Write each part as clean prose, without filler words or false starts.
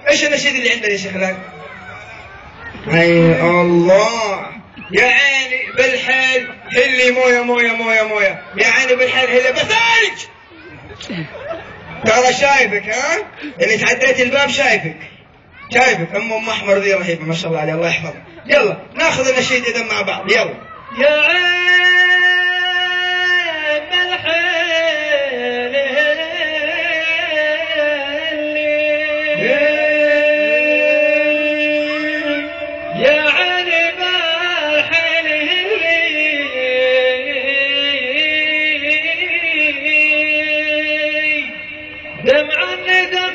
ايش النشيد اللي عندنا يا شيخ الآن؟ اي الله يا عيني بالحيل هلي مويه مويه مويه مويه، يا عيني بالحيل هلي بثالج. ترى شايفك، ها اللي تعديت الباب شايفك ام احمر ذي رهيبه ما شاء الله عليها، الله يحفظها. يلا ناخذ النشيد اذا مع بعض. يلا يا عين بالحيل يا عين بالحيل دمع الندم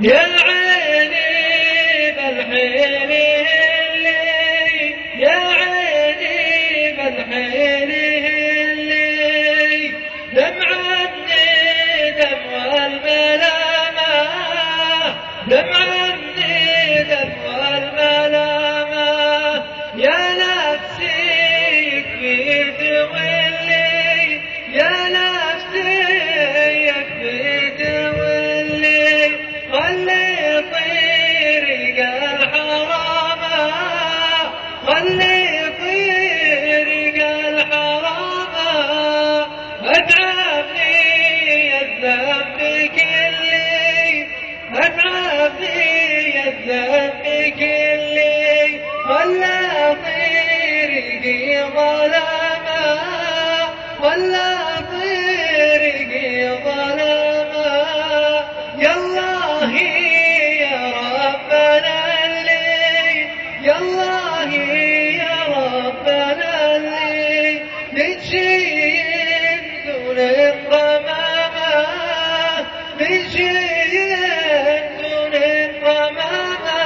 يا عيني بالحيل يا عيني بالحيل دمع الندم والملامة دمع الندم والملامة يا نفسي في تولي يا نفسي في تولي خلي طريق الحرامة خلي طريق الحرامة أتعبني الذنب كلي أتعبني الذنب كلي خلى طريقي ظلامة خلى طريقي ظلامة يا الله يا ربنا اللي يا الله يا ربنا اللي نجي دون الغمامة نجي دون الغمامة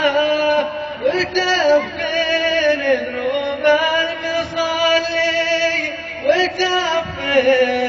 وتغفر ذنوب المصلي وتغفر